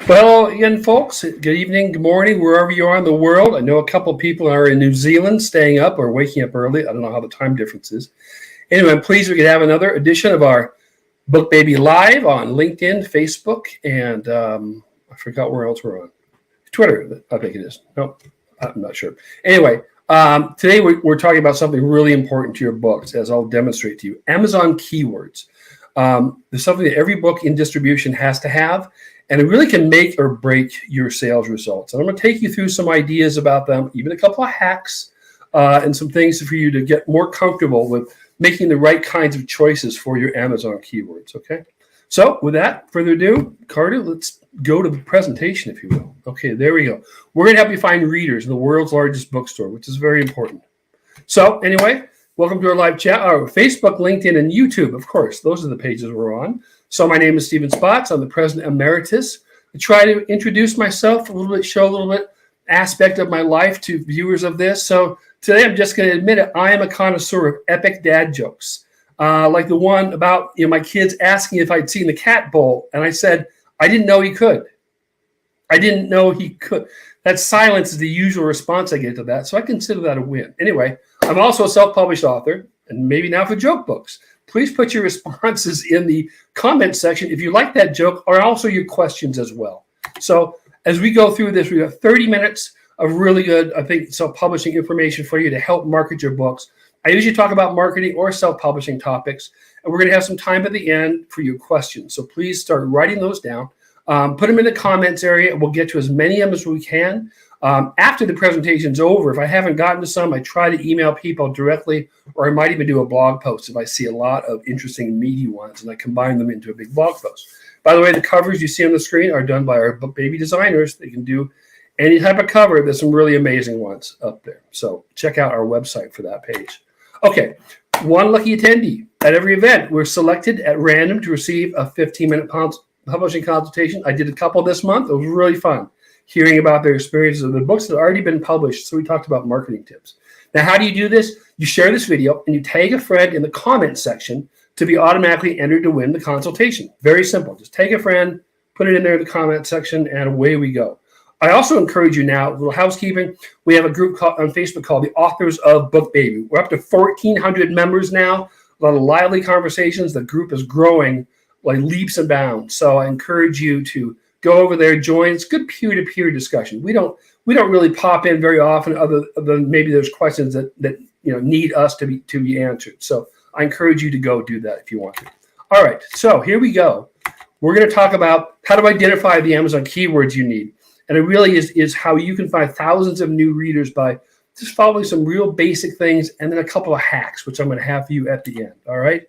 Well, again, folks, good evening, good morning, wherever you are in the world. I know a couple of people are in New Zealand staying up or waking up early. I don't know how the time difference is. Anyway, I'm pleased we could have another edition of our BookBaby Live on LinkedIn, Facebook, and I forgot where else we're on. Twitter, I think it is. Nope, I'm not sure. Anyway, today we're talking about something really important to your books, as I'll demonstrate to you. Amazon keywords. There's something that every book in distribution has to have, and it really can make or break your sales results. And I'm going to take you through some ideas about them, even a couple of hacks, and some things for you to get more comfortable with making the right kinds of choices for your Amazon keywords, okay? So with that, further ado, Carter, let's go to the presentation, if you will. Okay, there we go. We're going to help you find readers in the world's largest bookstore, which is very important. So anyway, welcome to our live chat, our Facebook, LinkedIn, and YouTube, of course. Those are the pages we're on. So my name is Stephen Spotts. I'm the President Emeritus. I try to introduce myself a little bit, show a little bit aspect of my life to viewers of this. So today I'm just going to admit it. I am a connoisseur of epic dad jokes, like the one about my kids asking if I'd seen the cat bowl, and I said, I didn't know he could. I didn't know he could. That silence is the usual response I get to that, so I consider that a win. Anyway, I'm also a self-published author, and maybe now for joke books. Please put your responses in the comment section if you like that joke, or also your questions as well. So as we go through this, we have 30 minutes of really good, I think, self-publishing information for you to help market your books. I usually talk about marketing or self-publishing topics, and we're going to have some time at the end for your questions. So please start writing those down. Put them in the comments area, and we'll get to as many of them as we can. After the presentation's over, if I haven't gotten to some, I try to email people directly, or I might even do a blog post if I see a lot of interesting, meaty ones, and I combine them into a big blog post. By the way, the covers you see on the screen are done by our BookBaby designers. They can do any type of cover. There's some really amazing ones up there. So check out our website for that page. Okay, one lucky attendee at every event. We're selected at random to receive a 15-minute publishing consultation. I did a couple this month. It was really fun hearing about their experiences of the books that have already been published. So we talked about marketing tips. Now, how do you do this? You share this video and you tag a friend in the comment section to be automatically entered to win the consultation. Very simple. Just tag a friend, put it in there in the comment section, and away we go. I also encourage you now, a little housekeeping. We have a group on Facebook called the Authors of BookBaby. We're up to 1,400 members now. A lot of lively conversations. The group is growing like leaps and bounds. So I encourage you to go over there, join. It's good peer-to-peer discussion. We don't really pop in very often, other than maybe there's questions that need us to be answered. So I encourage you to go do that if you want to. All right, so here we go. We're going to talk about how to identify the Amazon keywords you need. And it really is how you can find thousands of new readers by just following some real basic things and then a couple of hacks, which I'm going to have for you at the end. All right.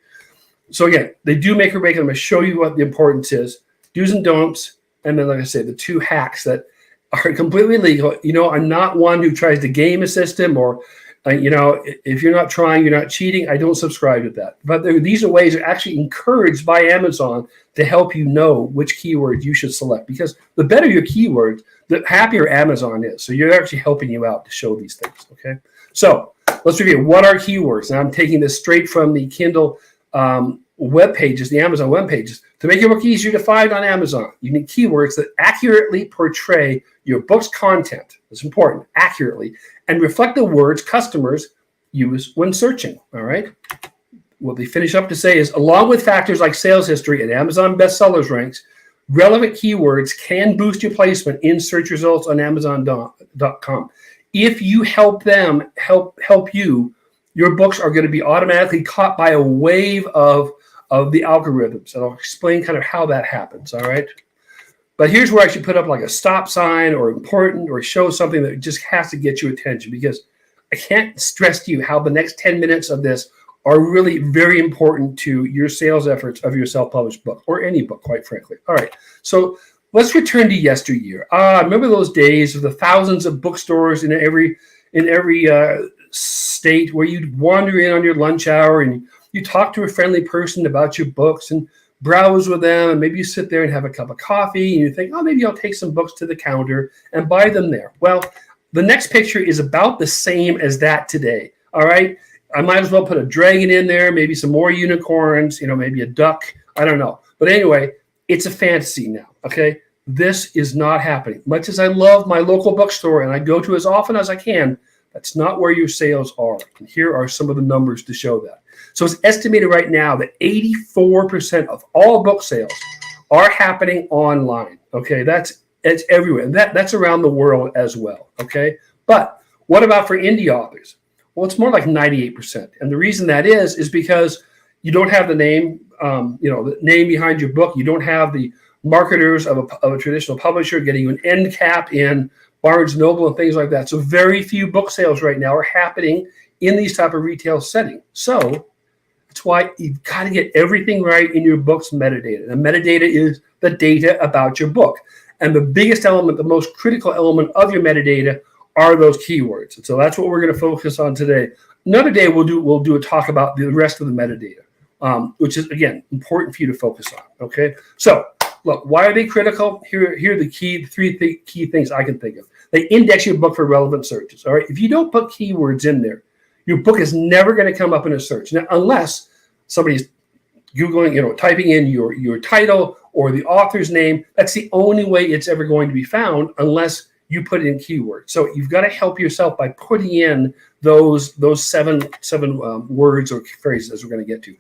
So again, they do make or break. I'm going to show you what the importance is, do's and don'ts. And then, like I said, the two hacks that are completely legal. I'm not one who tries to game a system or, if you're not trying, you're not cheating. I don't subscribe to that. But these are ways that are actually encouraged by Amazon to help you know which keywords you should select. Because the better your keywords, the happier Amazon is. So you're actually helping you out to show these things, okay? So let's review. What are keywords? And I'm taking this straight from the Kindle web pages, the Amazon web pages. To make your book easier to find on Amazon, you need keywords that accurately portray your book's content. It's important, accurately, and reflect the words customers use when searching. All right. What they finish up to say is, along with factors like sales history and Amazon bestsellers ranks, relevant keywords can boost your placement in search results on Amazon.com. If you help them help you, your books are going to be automatically caught by a wave of the algorithms. And I'll explain kind of how that happens, all right? But here's where I should put up like a stop sign or important or show something that just has to get your attention, because I can't stress to you how the next 10 minutes of this are really very important to your sales efforts of your self-published book or any book, quite frankly. All right, so let's return to yesteryear. Remember those days of the thousands of bookstores in every state where you'd wander in on your lunch hour and you talk to a friendly person about your books and browse with them, and maybe you sit there and have a cup of coffee and you think, oh, maybe I'll take some books to the counter and buy them there. Well, the next picture is about the same as that today. All right. I might as well put a dragon in there, maybe some more unicorns, maybe a duck. I don't know. But anyway, it's a fantasy now. Okay. This is not happening. Much as I love my local bookstore and I go to as often as I can, that's not where your sales are. And here are some of the numbers to show that. So it's estimated right now that 84% of all book sales are happening online. Okay, that's everywhere. And that's around the world as well. Okay, but what about for indie authors? Well, it's more like 98%. And the reason that is because you don't have the name, the name behind your book. You don't have the marketers of a traditional publisher getting you an end cap in Barnes & Noble and things like that. So very few book sales right now are happening in these type of retail settings. So that's why you've got to get everything right in your book's metadata. And metadata is the data about your book. And the biggest element, the most critical element of your metadata are those keywords. And so that's what we're going to focus on today. Another day we'll do a talk about the rest of the metadata, which is, again, important for you to focus on. Okay. So look, why are they critical? Here are the three key things I can think of. They index your book for relevant searches. All right. If you don't put keywords in there, your book is never going to come up in a search. Now, unless somebody's Googling, typing in your title or the author's name, that's the only way it's ever going to be found unless you put in keywords. So you've got to help yourself by putting in those seven words or phrases, as we're going to get to.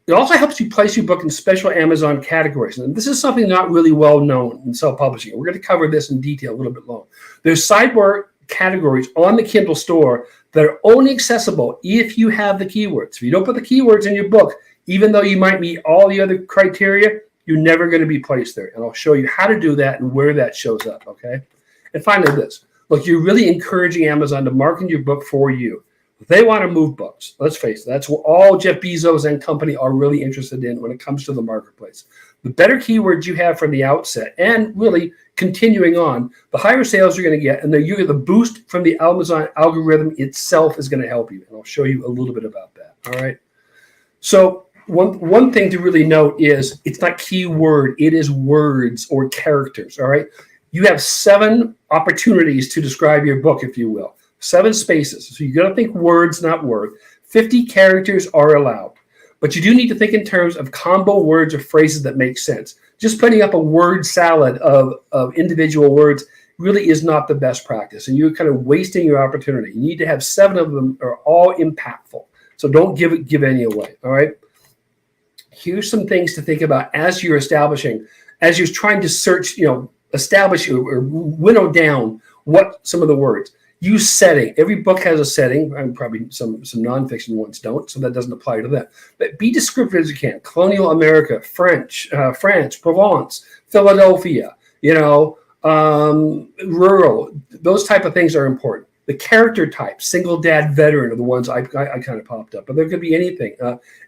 It also helps you place your book in special Amazon categories. And this is something not really well known in self-publishing. We're going to cover this in detail a little bit long. There's sidebar categories on the Kindle store that are only accessible if you have the keywords. If you don't put the keywords in your book, even though you might meet all the other criteria, you're never going to be placed there. And I'll show you how to do that and where that shows up, okay? And finally this. Look, you're really encouraging Amazon to market your book for you. They want to move books. Let's face it. That's what all Jeff Bezos and company are really interested in when it comes to the marketplace. The better keywords you have from the outset and really continuing on, the higher sales you're going to get. And the boost from the Amazon algorithm itself is going to help you. And I'll show you a little bit about that. All right. So one thing to really note is it's not keyword. It is words or characters. All right. You have 7 opportunities to describe your book, if you will. 7 spaces. So you got to think words, not word. 50 characters are allowed. But you do need to think in terms of combo words or phrases that make sense. Just putting up a word salad of individual words really is not the best practice. And you're kind of wasting your opportunity. You need to have 7 of them are all impactful. So don't give any away. All right. Here's some things to think about as you're establishing, as you're trying to search, establish or winnow down what some of the words. Use setting. Every book has a setting, and probably some nonfiction ones don't, so that doesn't apply to that. But be descriptive as you can. Colonial America, France, Provence, Philadelphia, rural. Those type of things are important. The character types, single dad veteran are the ones I kind of popped up. But there could be anything.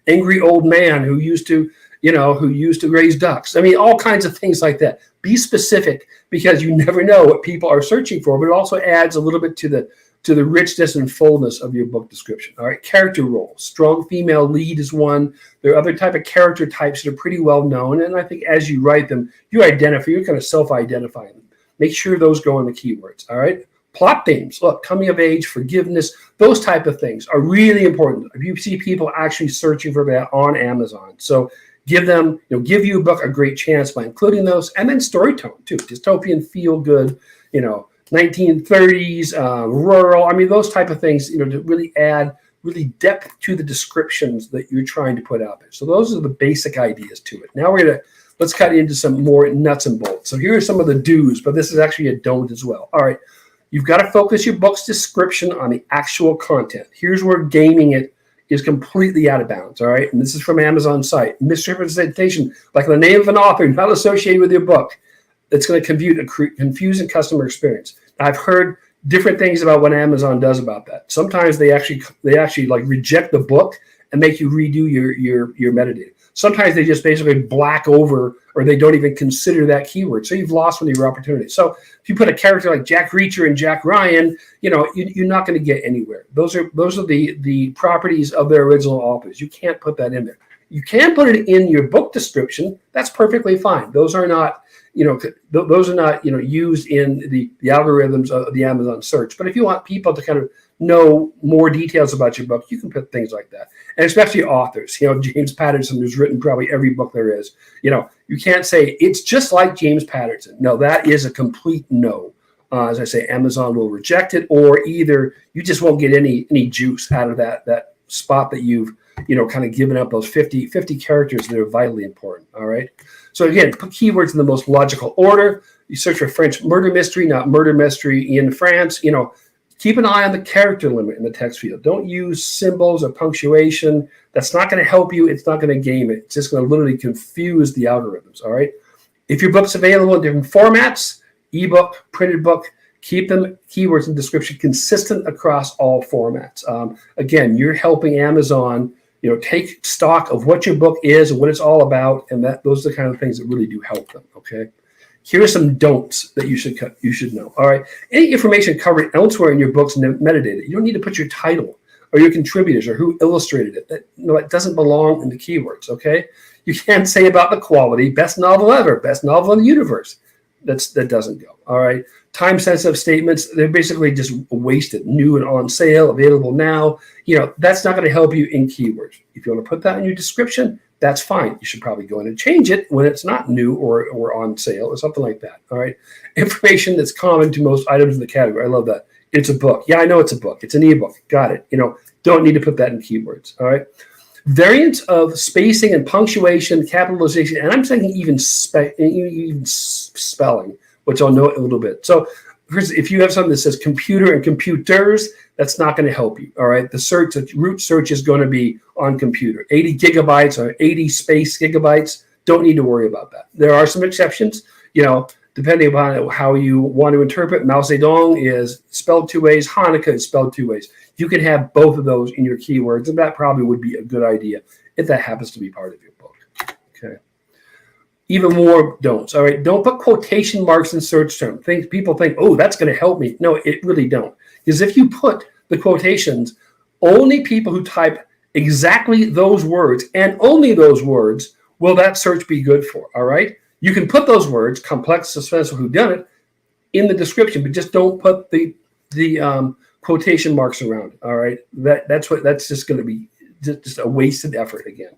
Angry old man who used to raise ducks. I mean, all kinds of things like that. Be specific because you never know what people are searching for, but it also adds a little bit to the richness and fullness of your book description. All right, character roles. Strong female lead is one. There are other type of character types that are pretty well known, and I think as you write them, you're kind of self-identifying them. Make sure those go in the keywords. All right. Plot themes, look, coming of age, forgiveness, those type of things are really important. If you see people actually searching for that on Amazon. So give you a book a great chance by including those. And then story tone too, dystopian, feel good, 1930s, rural. I mean, those type of things, to really add really depth to the descriptions that you're trying to put out there. So those are the basic ideas to it. Now let's cut into some more nuts and bolts. So here are some of the do's, but this is actually a don't as well. All right. You've got to focus your book's description on the actual content. Here's where gaming it is completely out of bounds, all right? And this is from Amazon's site. Misrepresentation, like the name of an author, not associated with your book. It's going to confuse a customer experience. I've heard different things about what Amazon does about that. Sometimes they actually like reject the book and make you redo your metadata. Sometimes they just basically black over or they don't even consider that keyword. So you've lost one of your opportunities. So if you put a character like Jack Reacher and Jack Ryan, you're not going to get anywhere. Those are the properties of their original authors. You can't put that in there. You can put it in your book description. That's perfectly fine. Those are not, used in the algorithms of the Amazon search. But if you want people to kind of know more details about your book, you can put things like that. And especially authors, James Patterson, who's written probably every book there is, you can't say it's just like James Patterson. No, that is a complete no. As I say, Amazon will reject it, or either you just won't get any juice out of that spot that you've, kind of given up those 50 characters that are vitally important. All right. So again, put keywords in the most logical order. You search for French murder mystery, not murder mystery in France. Keep an eye on the character limit in the text field. Don't use symbols or punctuation. That's not going to help you. It's not going to game it. It's just going to literally confuse the algorithms. All right. If your book's available in different formats, ebook, printed book, keep them keywords and description consistent across all formats. Again, you're helping Amazon, take stock of what your book is and what it's all about, and those are the kind of things that really do help them. Okay. Here are some don'ts that you should know. All right. Any information covered elsewhere in your book's metadata, you don't need to put your title or your contributors or who illustrated it. It doesn't belong in the keywords. Okay. You can't say about the quality, best novel ever, best novel in the universe. That doesn't go. All right. Time-sensitive statements, they're basically just wasted. New and on sale, available now. That's not going to help you in keywords. If you want to put that in your description, that's fine. You should probably go in and change it when it's not new or on sale or something like that. All right. Information that's common to most items in the category. I love that. It's a book. Yeah, I know it's a book. It's an ebook. Got it. Don't need to put that in keywords. All right. Variants of spacing and punctuation, capitalization, and I'm saying even spelling, which I'll note a little bit. So if you have something that says computer and computers, that's not going to help you. All right. The root search is going to be on computer. 80 gigabytes or 80 space gigabytes. Don't need to worry about that. There are some exceptions, depending upon how you want to interpret. Mao Zedong is spelled two ways. Hanukkah is spelled two ways. You can have both of those in your keywords, and that probably would be a good idea if that happens to be part of your book. Okay. Even more don'ts. All right. Don't put quotation marks in search terms. People think, oh, that's going to help me. No, it really don't. Because if you put the quotations, only people who type exactly those words and only those words will that search be good for. All right. You can put those words, complex, suspenseful, whodunit, in the description, but just don't put the quotation marks around it. All right. That's just going to be just a wasted effort again.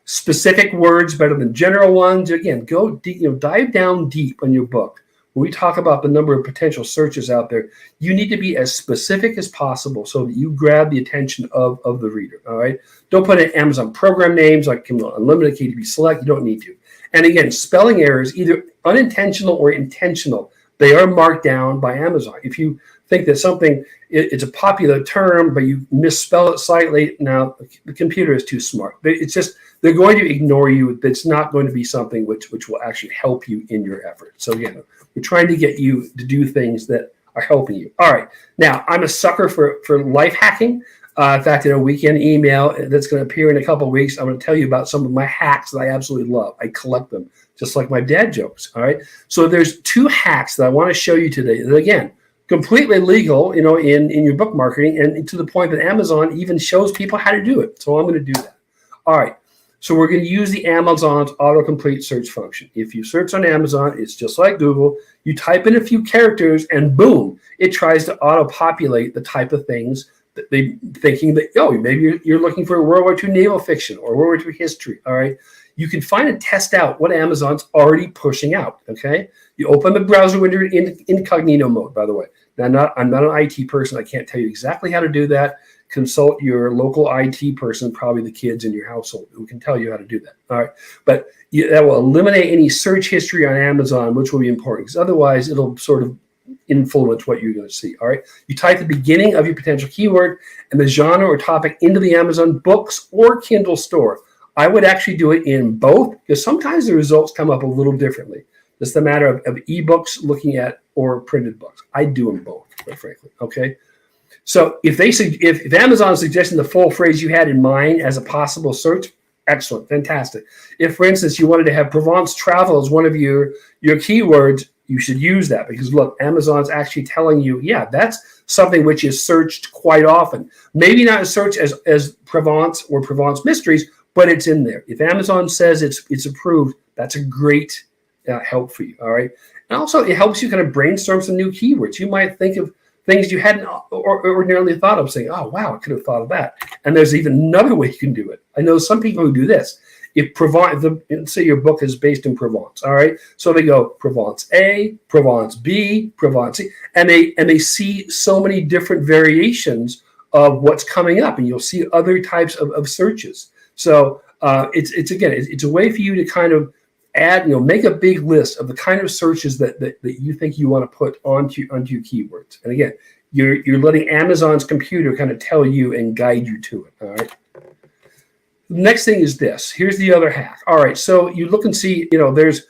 Specific words better than general ones. Again, go deep, dive down deep on your book. When we talk about the number of potential searches out there, you need to be as specific as possible so that you grab the attention of the reader. All right. Don't put in Amazon program names like Unlimited, KDP Select. You don't need to. And again, spelling errors, either unintentional or intentional, they are marked down by Amazon. If you think that something, it's a popular term, but you misspell it slightly, now the computer is too smart. They're going to ignore you. That's not going to be something which will actually help you in your effort. So again, we're trying to get you to do things that are helping you. All right. Now, I'm a sucker for life hacking. In fact, in a weekend email that's going to appear in a couple of weeks, I'm going to tell you about some of my hacks that I absolutely love. I collect them, just like my dad jokes. All right. So there's 2 hacks that I want to show you today that, again, completely legal, in your book marketing, and to the point that Amazon even shows people how to do it. So I'm going to do that. All right. So we're going to use the Amazon's autocomplete search function. If you search on Amazon, it's just like Google. You type in a few characters and boom, it tries to auto-populate the type of things that thinking that, maybe you're looking for a World War II naval fiction or World War II history. All right. You can find and test out what Amazon's already pushing out. Okay. You open the browser window in incognito mode, by the way. Now, I'm not an IT person. I can't tell you exactly how to do that. Consult your local IT person, probably the kids in your household, who can tell you how to do that. All right. But that will eliminate any search history on Amazon, which will be important, because otherwise it'll sort of influence what you're going to see. All right. You type the beginning of your potential keyword and the genre or topic into the Amazon Books or Kindle store. I would actually do it in both, because sometimes the results come up a little differently. It's the matter of ebooks looking at or printed books. I do them both, quite frankly. Okay. So if Amazon is suggesting the full phrase you had in mind as a possible search, excellent, fantastic. If, for instance, you wanted to have Provence travel as one of your keywords, you should use that, because look, Amazon's actually telling you, yeah, that's something which is searched quite often. Maybe not as searched as Provence or Provence mysteries, but it's in there. If Amazon says it's approved, that's a great help for you. All right. And also it helps you kind of brainstorm some new keywords. You might think of things you hadn't ordinarily thought of, saying, oh, wow, I could have thought of that. And there's even another way you can do it. I know some people who do this. Say your book is based in Provence, all right? So they go Provence A, Provence B, Provence C, and they see so many different variations of what's coming up, and you'll see other types of searches. So it's a way for you to kind of add, make a big list of the kind of searches that you think you want to put onto your keywords. And again, you're letting Amazon's computer kind of tell you and guide you to it, all right? The next thing is this. Here's the other hack. All right, so you look and see, there's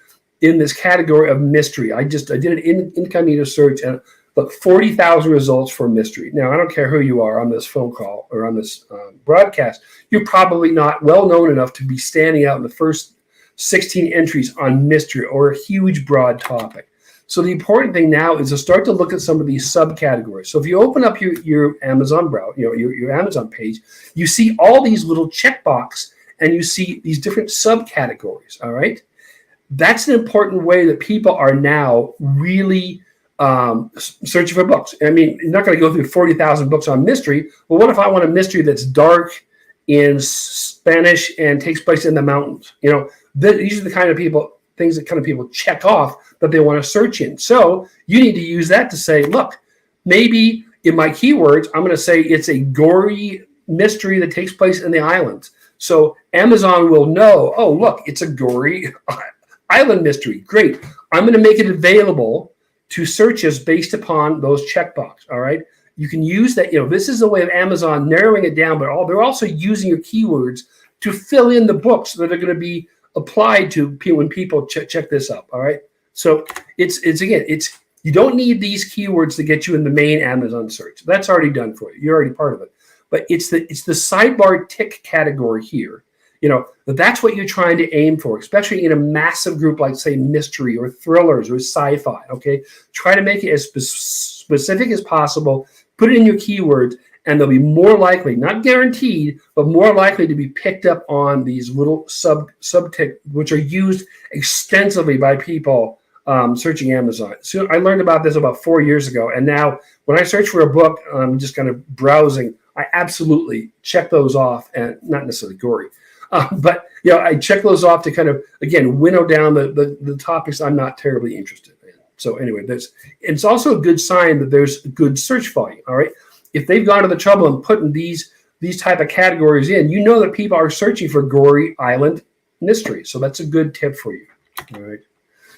in this category of mystery. I did an incognito search and look, 40,000 results for mystery. Now, I don't care who you are on this phone call or on this broadcast. You're probably not well known enough to be standing out in the first 16 entries on mystery or a huge broad topic. So the important thing now is to start to look at some of these subcategories. So if you open up your Amazon browser, your Amazon page, you see all these little checkbox and you see these different subcategories. All right, that's an important way that people are now really searching for books. I mean, you're not going to go through 40,000 books on mystery. Well, what if I want a mystery that's dark in Spanish and takes place in the mountains? These are the kind of things that kind of people check off that they want to search in. So you need to use that to say, look, maybe in my keywords, I'm going to say it's a gory mystery that takes place in the islands. So Amazon will know, oh, look, it's a gory island mystery. Great. I'm going to make it available to searches based upon those checkbox. All right. You can use that. This is a way of Amazon narrowing it down, but they're also using your keywords to fill in the books that are going to be applied to when people check this up. All right. So it's you don't need these keywords to get you in the main Amazon search. That's already done for you. You're already part of it. But it's the sidebar tick category here. That's what you're trying to aim for, especially in a massive group like, say, mystery or thrillers or sci-fi. Okay, try to make it as specific as possible. Put it in your keywords, and they'll be more likely, not guaranteed, but more likely to be picked up on these little sub-tick, which are used extensively by people searching Amazon. So I learned about this about 4 years ago, and now when I search for a book, I'm just kind of browsing, I absolutely check those off, and not necessarily gory, but I check those off to kind of, again, winnow down the topics I'm not terribly interested in. So anyway, it's also a good sign that there's good search volume. All right. If they've gone to the trouble of putting these type of categories in, that people are searching for gory island mystery. So that's a good tip for you. All right.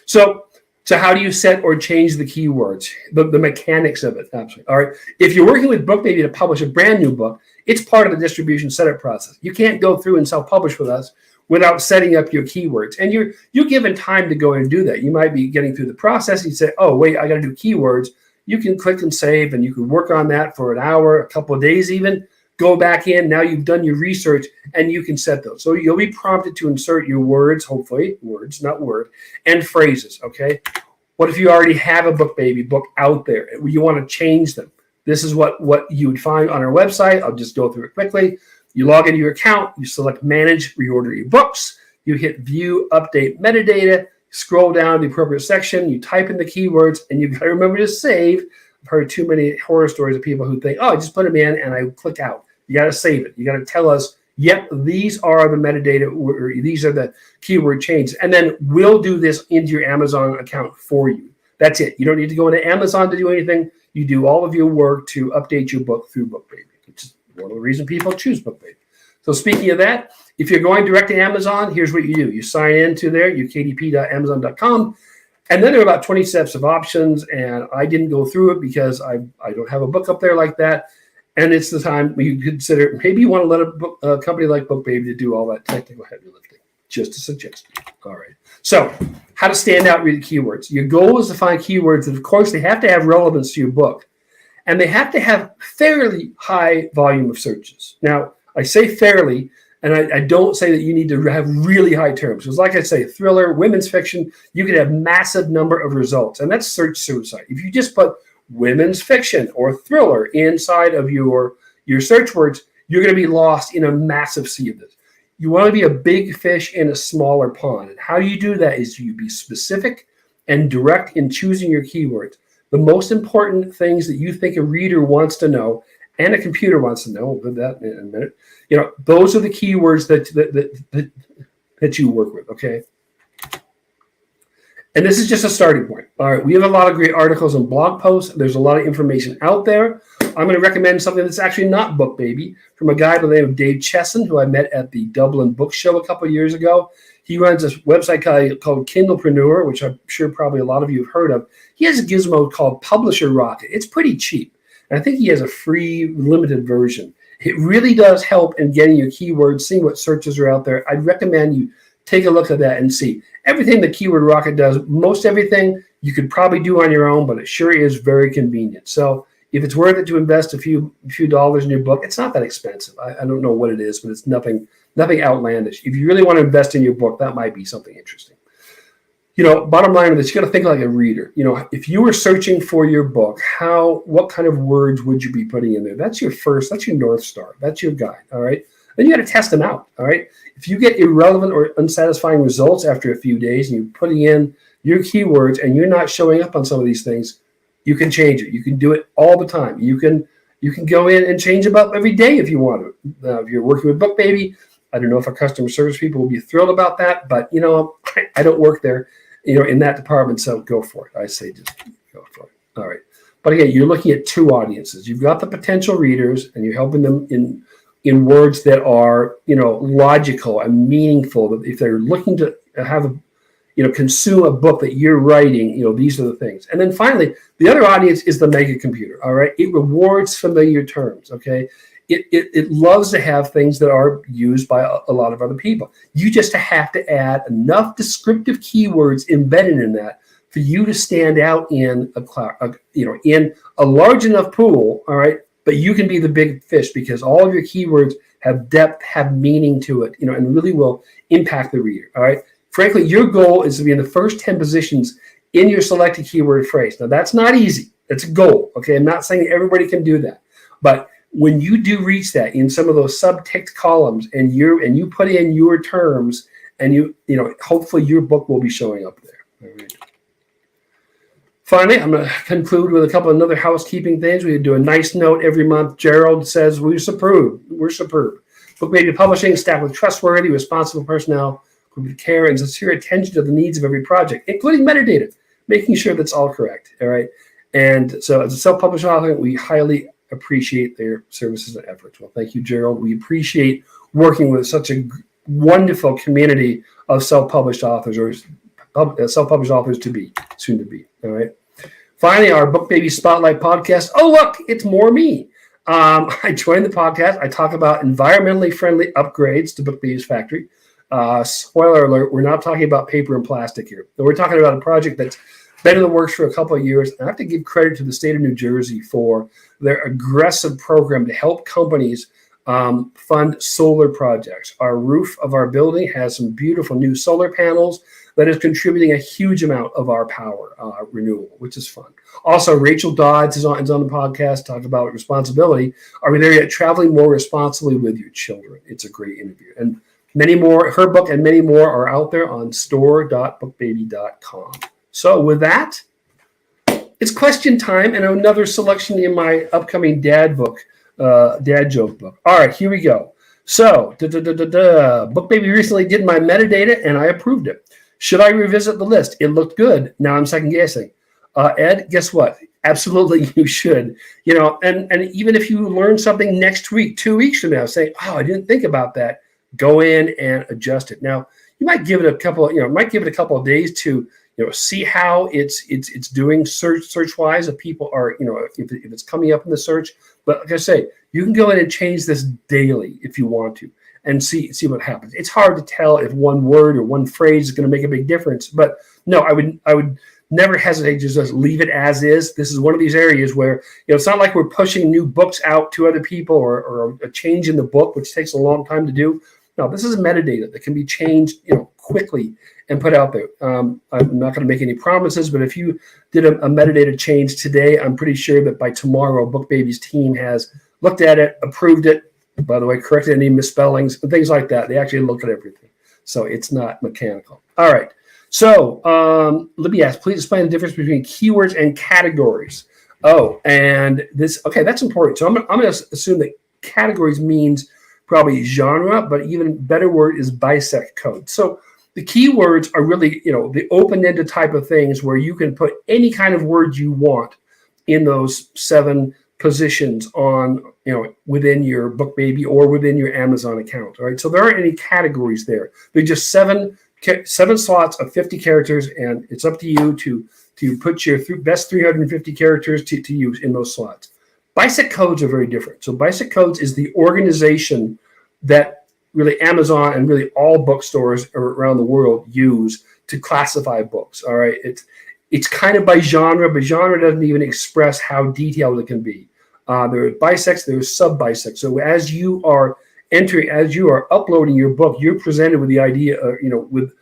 So how do you set or change the keywords? The mechanics of it. Absolutely. All right. If you're working with BookBaby to publish a brand new book, it's part of the distribution setup process. You can't go through and self-publish with us without setting up your keywords. And you're given time to go and do that. You might be getting through the process. You say, oh, wait, I got to do keywords. You can click and save, and you can work on that for an hour, a couple of days even. Go back in. Now you've done your research, and you can set those. So you'll be prompted to insert your words, hopefully, words, not word, and phrases, okay? What if you already have a BookBaby book out there? You want to change them. This is what you would find on our website. I'll just go through it quickly. You log into your account. You select Manage, Reorder Your Books. You hit View, Update Metadata. Scroll down the appropriate section. You type in the keywords, and you got to remember to save. I've heard too many horror stories of people who think, oh, I just put them in, and I click out. You got to save it. You got to tell us, yep, these are the metadata, or these are the keyword changes. And then we'll do this into your Amazon account for you. That's it. You don't need to go into Amazon to do anything. You do all of your work to update your book through BookBaby, which is one of the reasons people choose BookBaby. So speaking of that, if you're going direct to Amazon, here's what you do. You sign into there, ukdp.amazon.com, and then there are about 20 steps of options, and I didn't go through it because I don't have a book up there like that. And it's the time you consider, maybe you want to let a company like BookBaby to do all that technical heavy lifting. Just a suggestion. All right. So how to stand out with keywords. Your goal is to find keywords that, of course, they have to have relevance to your book, and they have to have fairly high volume of searches. Now, I say fairly, and I don't say that you need to have really high terms. Because like I say, thriller, women's fiction, you can have massive number of results, and that's search suicide. If you just put women's fiction or thriller inside of your search words, you're going to be lost in a massive sea of this. You want to be a big fish in a smaller pond. And how you do that is you be specific and direct in choosing your keywords. The most important things that you think a reader wants to know and a computer wants to know, we'll do that in a minute, those are the keywords that you work with, okay? And this is just a starting point. All right, we have a lot of great articles and blog posts. There's a lot of information out there. I'm going to recommend something that's actually not BookBaby from a guy by the name of Dave Chesson, who I met at the Dublin Book Show a couple of years ago. He runs this website called Kindlepreneur, which I'm sure probably a lot of you have heard of. He has a gizmo called Publisher Rocket. It's pretty cheap. And I think he has a free limited version. It really does help in getting your keywords, seeing what searches are out there. I'd recommend you take a look at that and see. Everything the Keyword Rocket does, most everything you could probably do on your own, but it sure is very convenient. So if it's worth it to invest a few dollars in your book, it's not that expensive. I don't know what it is, but it's nothing outlandish. If you really want to invest in your book, that might be something interesting. Bottom line of this, you got to think like a reader. If you were searching for your book, what kind of words would you be putting in there? That's your North Star. That's your guide, all right? Then you got to test them out, all right? If you get irrelevant or unsatisfying results after a few days and you're putting in your keywords and you're not showing up on some of these things, you can change it. You can do it all the time. You can go in and change about every day if you want to. If you're working with BookBaby, I don't know if our customer service people will be thrilled about that, but I don't work there, in that department, so go for it. I say just go for it. All right. But again, you're looking at two audiences. You've got the potential readers, and you're helping them in words that are, logical and meaningful. That if they're looking to have consume a book that you're writing, these are the things. And then finally, the other audience is the mega computer. All right. It rewards familiar terms. Okay. It loves to have things that are used by a lot of other people. You just have to add enough descriptive keywords embedded in that for you to stand out in in a large enough pool. All right. But you can be the big fish because all of your keywords have depth, have meaning to it, and really will impact the reader. All right. Frankly, your goal is to be in the first 10 positions in your selected keyword phrase. Now, that's not easy. That's a goal. Okay. I'm not saying everybody can do that. But when you do reach that in some of those subtext columns and you put in your terms and hopefully your book will be showing up there. All right. Finally, I'm going to conclude with a couple of other housekeeping things. We do a nice note every month. Gerald says, we're superb. BookBaby Publishing, staffed with trustworthy, responsible personnel who with care and sincere attention to the needs of every project, including metadata, making sure that's all correct. All right. And so as a self-published author, we highly appreciate their services and efforts. Well, thank you, Gerald. We appreciate working with such a wonderful community of self-published authors or self-published authors to be, soon to be. All right. Finally, our BookBaby Spotlight podcast. Oh, look, it's more me. I joined the podcast. I talk about environmentally friendly upgrades to BookBaby's factory. Spoiler alert, we're not talking about paper and plastic here. We're talking about a project that's been in the works for a couple of years. I have to give credit to the state of New Jersey for their aggressive program to help companies fund solar projects. Our roof of our building has some beautiful new solar panels that is contributing a huge amount of our power renewal, which is fun. Also, Rachel Dodds is on the podcast, talking about responsibility. Are we there yet? Traveling more responsibly with your children. It's a great interview. And many more, her book and many more are out there on store.bookbaby.com. So with that, it's question time and another selection in my upcoming dad joke book. All right, here we go. So, BookBaby recently did my metadata and I approved it. Should I revisit the list? It looked good. Now I'm second guessing. Ed, guess what? Absolutely, you should. And even if you learn something next week, 2 weeks from now, say, oh, I didn't think about that. Go in and adjust it. Now, you might give it a couple of days to see how it's doing search wise. If people are, if it's coming up in the search. But like I say, you can go in and change this daily if you want to, and see what happens. It's hard to tell if one word or one phrase is going to make a big difference. But no, I would never hesitate to just leave it as is. This is one of these areas where it's not like we're pushing new books out to other people or a change in the book, which takes a long time to do. No, this is metadata that can be changed quickly and put out there. I'm not going to make any promises, but if you did a metadata change today, I'm pretty sure that by tomorrow, BookBaby's team has looked at it, approved it, by the way, corrected any misspellings and things like that. They actually look at everything. So it's not mechanical. All right. So let me ask, please explain the difference between keywords and categories. Oh, and this, okay, that's important. So I'm going to assume that categories means probably genre, but even better word is bisect code. So the keywords are really, the open-ended type of things where you can put any kind of word you want in those 7 positions on, within your BookBaby or within your Amazon account. All right. So there aren't any categories there. They're just 7 slots of 50 characters, and it's up to you to put your best 350 characters to use in those slots. Bisect codes are very different. So bisect codes is the organization that really Amazon and really all bookstores around the world use to classify books. All right. It's kind of by genre, but genre doesn't even express how detailed it can be. There are bisects, there are sub-bisects. So as you are uploading your book, you're presented with the idea, with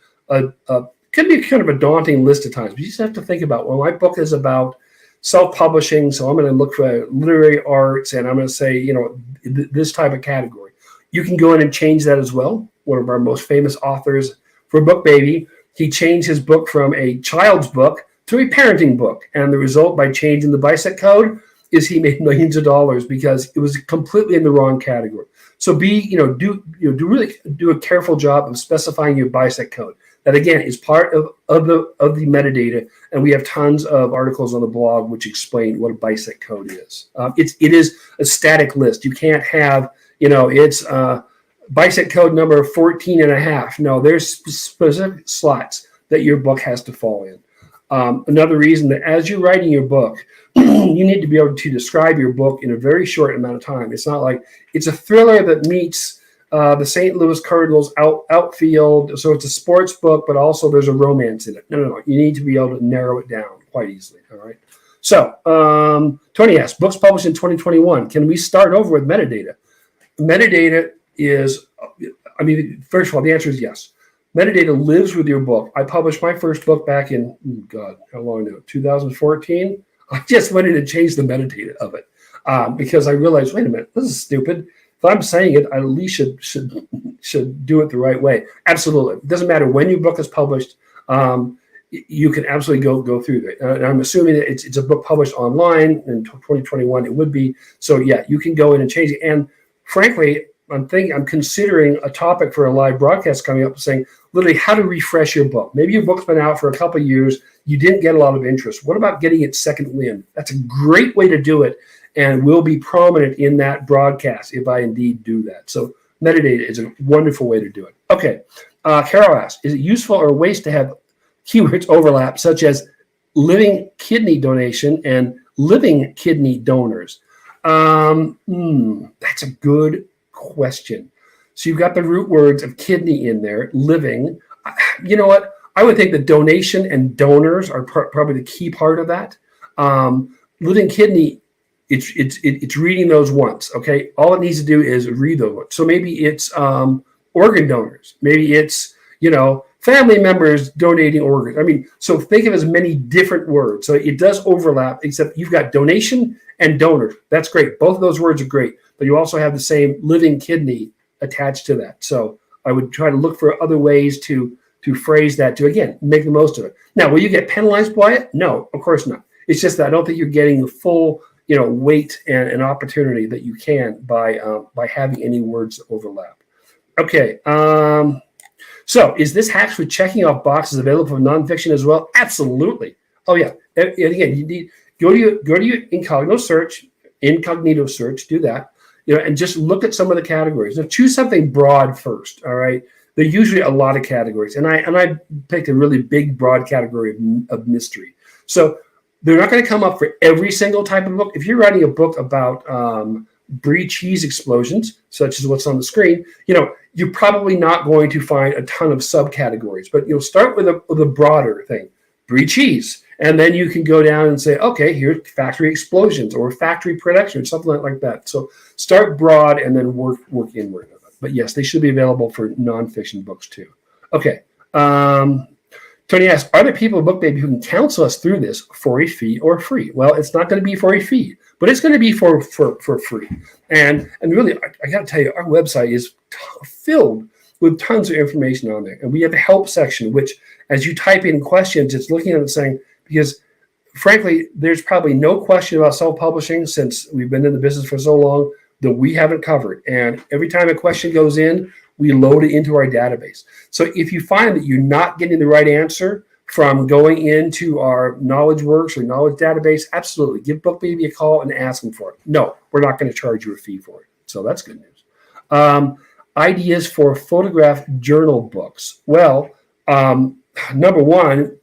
could be kind of a daunting list at times. But you just have to think about, well, my book is about self-publishing, so I'm going to look for literary arts, and I'm going to say, this type of category. You can go in and change that as well. One of our most famous authors for BookBaby, he changed his book from a child's book to a parenting book, and the result by changing the bisect code is he made millions of dollars because it was completely in the wrong category. So really do a careful job of specifying your bisect code. That again is part of the metadata, and we have tons of articles on the blog which explain what a bisect code is. It is a static list. You can't have it's bisect code number 14 and a half. No, there's specific slots that your book has to fall in. Another reason that as you're writing your book, you need to be able to describe your book in a very short amount of time. It's not like it's a thriller that meets the St. Louis Cardinals outfield. So it's a sports book, but also there's a romance in it. No. You need to be able to narrow it down quite easily. All right. So Tony asks, books published in 2021. Can we start over with metadata? Metadata is, first of all, the answer is yes. Metadata lives with your book. I published my first book back in, how long ago? 2014. I just went in and changed the metadata of it because I realized, wait a minute, this is stupid. If I'm saying it, I at least should do it the right way. Absolutely. It doesn't matter when your book is published. You can absolutely go through it. And I'm assuming that it's a book published online in 2021. It would be. So yeah, you can go in and change it. And frankly, I'm considering a topic for a live broadcast coming up, saying literally how to refresh your book. Maybe your book's been out for a couple of years. You didn't get a lot of interest. What about getting its second wind? That's a great way to do it, and will be prominent in that broadcast if I indeed do that. So metadata is a wonderful way to do it. Okay. Carol asks, is it useful or a waste to have keywords overlap, such as living kidney donation and living kidney donors? That's a good question. So you've got the root words of kidney in there, living. You know what? I would think that donation and donors are probably the key part of that. Living kidney, it's reading those once. Okay, all it needs to do is read those once. So maybe it's organ donors. Maybe it's family members donating organs. So think of as many different words. So it does overlap, except you've got donation and donor. That's great. Both of those words are great, but you also have the same living kidney attached to that. So I would try to look for other ways to phrase that to, again, make the most of it. Now, will you get penalized by it? No, of course not. It's just that I don't think you're getting the full, weight and opportunity that you can by having any words overlap. Okay. So is this hacks for checking off boxes available for nonfiction as well? Absolutely. Oh yeah. And again, you need go to your incognito search, do that, and just look at some of the categories. Now choose something broad first. All right. There are usually a lot of categories, and I picked a really big, broad category of mystery. So they're not going to come up for every single type of book. If you're writing a book about brie cheese explosions, such as what's on the screen, you're probably not going to find a ton of subcategories. But you'll start with a broader thing, brie cheese, and then you can go down and say, okay, here's factory explosions or factory production, or something like that. So start broad and then work inward. But yes, they should be available for nonfiction books too. Okay. Tony asks, are there people at BookBaby who can counsel us through this for a fee or free? Well, it's not going to be for a fee, but it's going to be for free. And really, I got to tell you, our website is filled with tons of information on there. And we have a help section, which as you type in questions, it's looking at it saying, because frankly, there's probably no question about self-publishing since we've been in the business for so long that we haven't covered. And every time a question goes in, we load it into our database. So if you find that you're not getting the right answer from going into our Knowledge Works or Knowledge database, absolutely give BookBaby a call and ask them for it. No, we're not going to charge you a fee for it. So that's good news. Ideas for photograph journal books. Well, number one,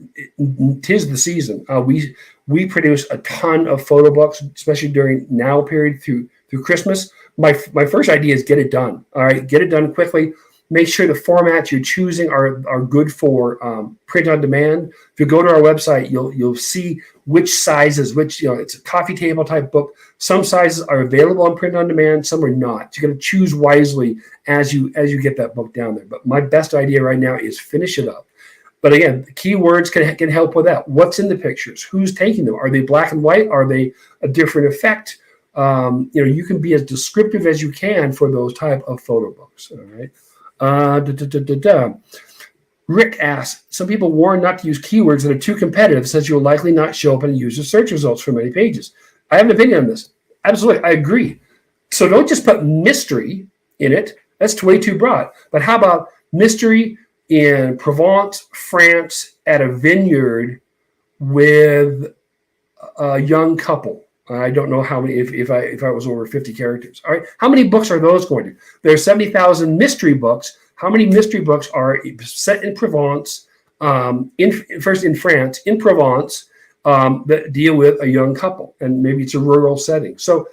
'tis the season. We produce a ton of photo books, especially during now period through Christmas. My first idea is get it done. All right, get it done quickly. Make sure the formats you're choosing are good for print on demand. If you go to our website, you'll see which sizes, it's a coffee table type book. Some sizes are available on print on demand, some are not. You're going to choose wisely as you get that book down there. But my best idea right now is finish it up. But again, the keywords can help with that. What's in the pictures? Who's taking them? Are they black and white? Are they a different effect? You can be as descriptive as you can for those type of photo books. All right. Rick asks, some people warn not to use keywords that are too competitive, since you'll likely not show up in user search results for many pages. I have an opinion on this. Absolutely, I agree. So don't just put mystery in it. That's way too broad. But how about mystery in Provence, France, at a vineyard with a young couple? I don't know how many, if I was over 50 characters. All right. How many books are those going to? There are 70,000 mystery books. How many mystery books are set in Provence, first in France, in Provence, that deal with a young couple? And maybe it's a rural setting. So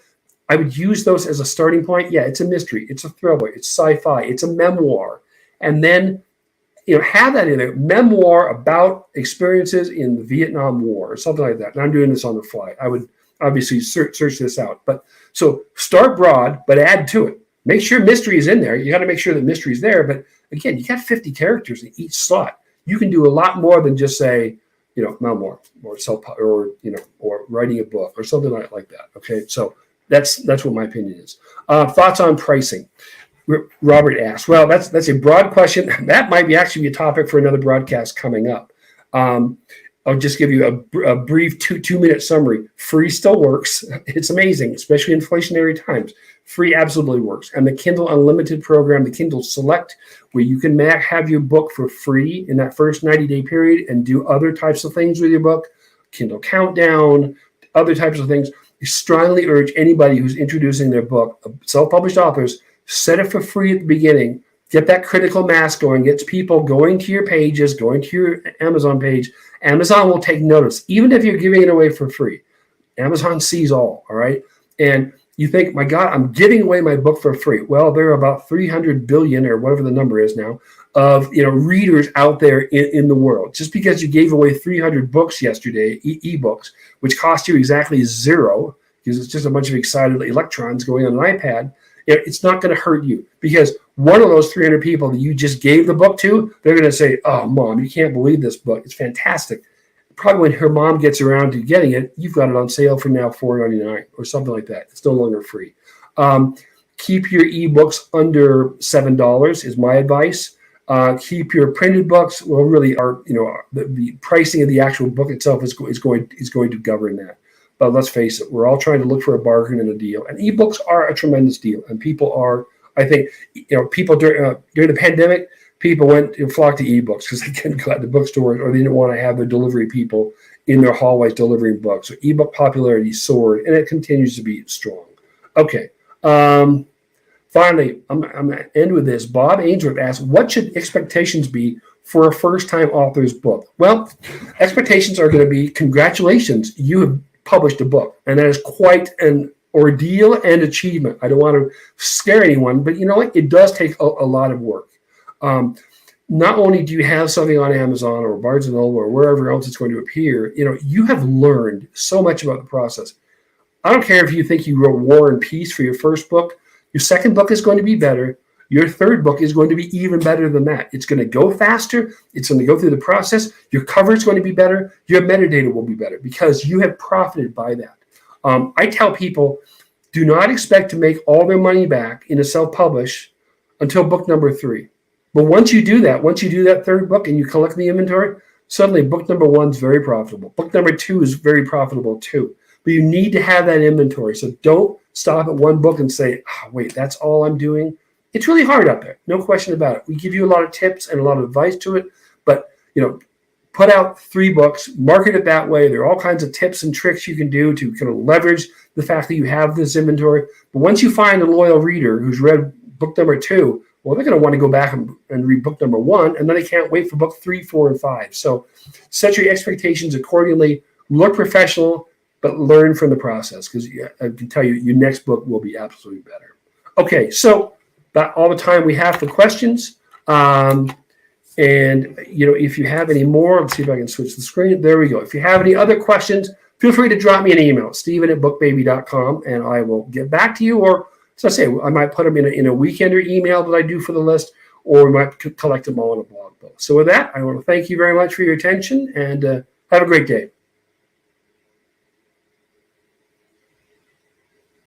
I would use those as a starting point. Yeah, it's a mystery. It's a thriller. It's sci-fi. It's a memoir. And then, have that in there. Memoir about experiences in the Vietnam War or something like that. And I'm doing this on the fly. I would obviously search this out. But so start broad, but add to it. Make sure mystery is in there. You got to make sure that mystery is there. But again, you got 50 characters in each slot. You can do a lot more than just say, memoir or or writing a book or something like that. Okay, so that's what my opinion is. Thoughts on pricing? Robert asks. Well, that's a broad question. That might be actually a topic for another broadcast coming up. I'll just give you a brief two-minute summary. Free still works. It's amazing, especially in inflationary times. Free absolutely works. And the Kindle Unlimited program, the Kindle Select, where you can have your book for free in that first 90-day period and do other types of things with your book, Kindle Countdown, other types of things. I strongly urge anybody who's introducing their book, self-published authors, set it for free at the beginning. Get that critical mass going. Gets people going to your pages, going to your Amazon page. Amazon will take notice, even if you're giving it away for free. Amazon sees all right? And you think, my God, I'm giving away my book for free. Well, there are about 300 billion, or whatever the number is now, of readers out there in the world. Just because you gave away 300 books yesterday, ebooks, which cost you exactly zero, because it's just a bunch of excited electrons going on an iPad, it's not going to hurt you, because one of those 300 people that you just gave the book to, they're going to say, oh, Mom, you can't believe this book. It's fantastic. Probably when her mom gets around to getting it, you've got it on sale for now $4.99 or something like that. It's no longer free. Keep your ebooks under $7 is my advice. Keep your printed books. Well, really, the pricing of the actual book itself is going to govern that. But let's face it, we're all trying to look for a bargain and a deal. And ebooks are a tremendous deal. And people are, I think, people during the pandemic, people went and flocked to ebooks because they couldn't go out to bookstores, or they didn't want to have their delivery people in their hallways delivering books. So ebook popularity soared, and it continues to be strong. Okay. Finally, I'm going to end with this. Bob Ainsworth asks, what should expectations be for a first-time author's book? Well, expectations are going to be, congratulations, you have published a book, and that is quite an ordeal and achievement. I don't want to scare anyone, but you know what? It does take a lot of work. Not only do you have something on Amazon or Barnes & Noble or wherever else it's going to appear, you have learned so much about the process. I don't care if you think you wrote War and Peace for your first book. Your second book is going to be better. Your third book is going to be even better than that. It's going to go faster. It's going to go through the process. Your cover is going to be better. Your metadata will be better because you have profited by that. I tell people, do not expect to make all their money back in a self-publish until book number 3. But once you do that third book and you collect the inventory, suddenly book number 1 is very profitable. Book number 2 is very profitable too. But you need to have that inventory. So don't stop at one book and say, oh, wait, that's all I'm doing. It's really hard out there. No question about it. We give you a lot of tips and a lot of advice to it. But, put out 3 books, market it that way. There are all kinds of tips and tricks you can do to kind of leverage the fact that you have this inventory. But once you find a loyal reader who's read book number 2, well, they're going to want to go back and read book number 1, and then they can't wait for book 3, 4, and 5. So set your expectations accordingly. Look professional, but learn from the process, because I can tell you your next book will be absolutely better. Okay, so that's all the time we have for questions. And, if you have any more, let's see if I can switch the screen. There we go. If you have any other questions, feel free to drop me an email, Stephen@bookbaby.com, and I will get back to you. Or, as I say, I might put them in a weekender email that I do for the list, or we might collect them all in a blog post. So with that, I want to thank you very much for your attention, and have a great day.